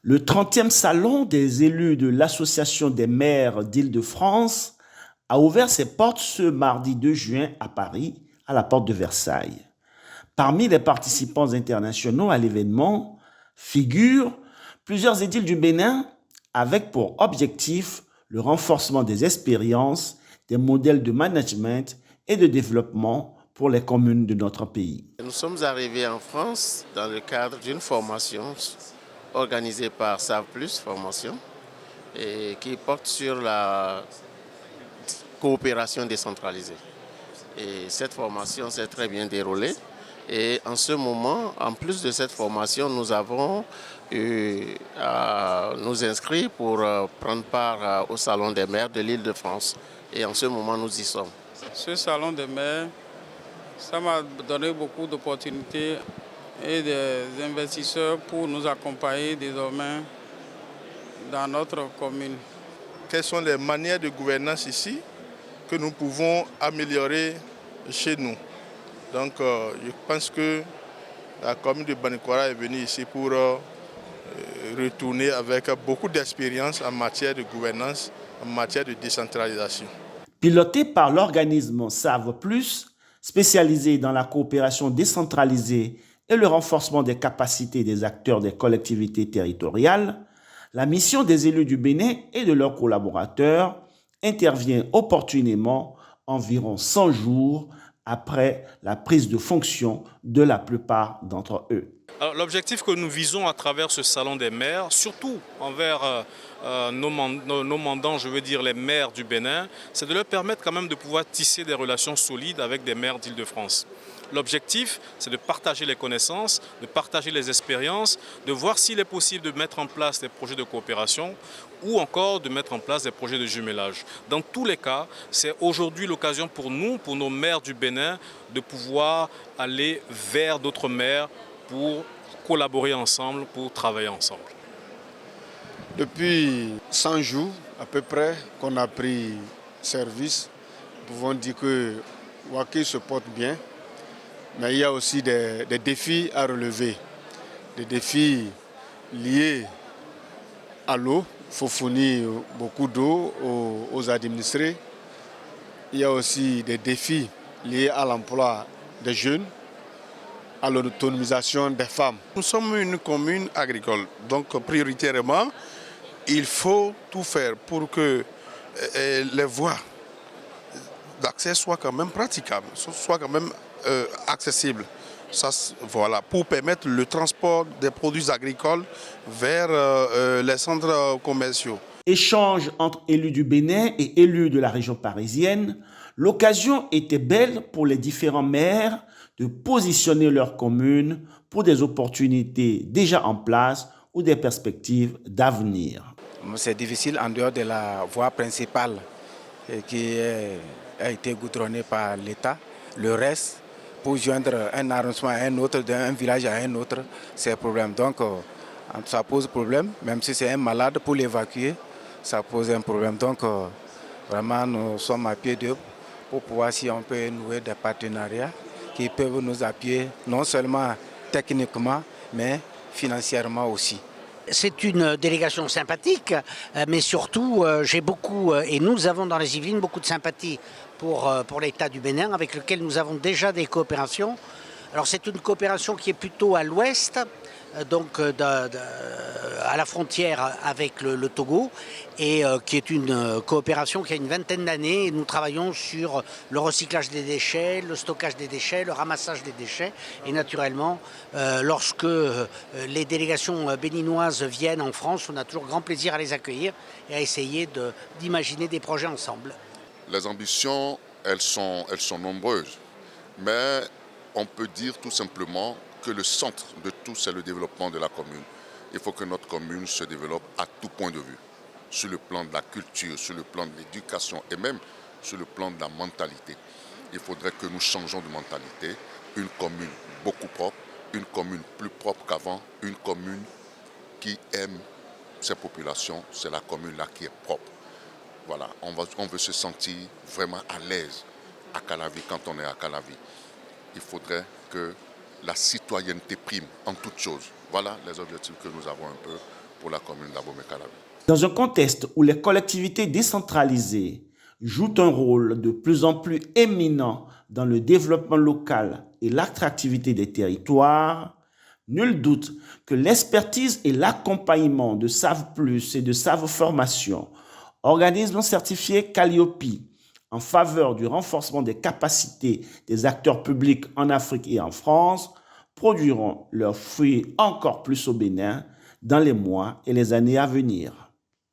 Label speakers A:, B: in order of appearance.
A: Le 30e salon des élus de l'Association des maires d'Île-de-France a ouvert ses portes ce mardi 2 juin à Paris, à la porte de Versailles. Parmi les participants internationaux à l'événement figurent plusieurs édiles du Bénin avec pour objectif le renforcement des expériences, des modèles de management et de développement pour les communes de notre pays.
B: Nous sommes arrivés en France dans le cadre d'une formation organisée par SAVPLUS Formation et qui porte sur la coopération décentralisée. Et cette formation s'est très bien déroulée. Et en ce moment, en plus de cette formation, nous avons eu à nous inscrire pour prendre part au Salon des maires de l'Île-de-France. Et en ce moment, nous y sommes.
C: Ce Salon des maires, ça m'a donné beaucoup d'opportunités et des investisseurs pour nous accompagner désormais dans notre commune.
D: Quelles sont les manières de gouvernance ici que nous pouvons améliorer chez nous? Donc je pense que la commune de Banikwara est venue ici pour retourner avec beaucoup d'expérience en matière de gouvernance, en matière de décentralisation.
A: Piloté par l'organisme SAVPLUS, spécialisé dans la coopération décentralisée et le renforcement des capacités des acteurs des collectivités territoriales, la mission des élus du Bénin et de leurs collaborateurs intervient opportunément environ 100 jours après la prise de fonction de la plupart d'entre eux.
E: Alors, l'objectif que nous visons à travers ce salon des maires, surtout envers nos mandants, je veux dire les maires du Bénin, c'est de leur permettre quand même de pouvoir tisser des relations solides avec des maires d'Île-de-France. L'objectif, c'est de partager les connaissances, de partager les expériences, de voir s'il est possible de mettre en place des projets de coopération ou encore de mettre en place des projets de jumelage. Dans tous les cas, c'est aujourd'hui l'occasion pour nous, pour nos maires du Bénin, de pouvoir aller vers d'autres maires pour collaborer ensemble, pour travailler ensemble.
F: Depuis 100 jours à peu près qu'on a pris service, nous pouvons dire que Waké se porte bien, mais il y a aussi des défis à relever. Des défis liés à l'eau, il faut fournir beaucoup d'eau aux administrés. Il y a aussi des défis liés à l'emploi des jeunes, à l'autonomisation des femmes.
D: Nous sommes une commune agricole, donc prioritairement, il faut tout faire pour que les voies d'accès soient quand même praticables, soient quand même accessibles. Ça, voilà, pour permettre le transport des produits agricoles vers les centres commerciaux.
A: Échange entre élus du Bénin et élus de la région parisienne, l'occasion était belle pour les différents maires de positionner leur commune pour des opportunités déjà en place ou des perspectives d'avenir.
G: C'est difficile en dehors de la voie principale qui a été goudronnée par l'État. Le reste, pour joindre un arrondissement à un autre, d'un village à un autre, c'est un problème. Donc ça pose problème, même si c'est un malade, pour l'évacuer, ça pose un problème. Donc vraiment, nous sommes à pied d'œuvre pour pouvoir, si on peut nouer des partenariats qui peuvent nous appuyer, non seulement techniquement, mais financièrement aussi.
H: C'est une délégation sympathique, mais surtout, j'ai beaucoup, et nous avons dans les Yvelines beaucoup de sympathie pour l'État du Bénin, avec lequel nous avons déjà des coopérations. Alors c'est une coopération qui est plutôt à l'ouest, donc à la frontière avec le Togo, et qui est une coopération qui a une vingtaine d'années. Nous travaillons sur le recyclage des déchets, le stockage des déchets, le ramassage des déchets. Et naturellement, lorsque les délégations béninoises viennent en France, on a toujours grand plaisir à les accueillir et à essayer d'imaginer des projets ensemble.
I: Les ambitions, elles sont nombreuses, mais on peut dire tout simplement que le centre de tout, c'est le développement de la commune. Il faut que notre commune se développe à tout point de vue, sur le plan de la culture, sur le plan de l'éducation et même sur le plan de la mentalité. Il faudrait que nous changeons de mentalité, une commune beaucoup propre, une commune plus propre qu'avant, une commune qui aime ses populations, c'est la commune là qui est propre. Voilà, on veut se sentir vraiment à l'aise à Calavi quand on est à Calavi. Il faudrait que la citoyenneté prime en toutes choses. Voilà les objectifs que nous avons un peu pour la commune d'Abomey-Calavi.
A: Dans un contexte où les collectivités décentralisées jouent un rôle de plus en plus éminent dans le développement local et l'attractivité des territoires, nul doute que l'expertise et l'accompagnement de Save Plus et de Save Formation, organismes certifiés Calliope, en faveur du renforcement des capacités des acteurs publics en Afrique et en France, produiront leurs fruits encore plus au Bénin dans les mois et les années à venir.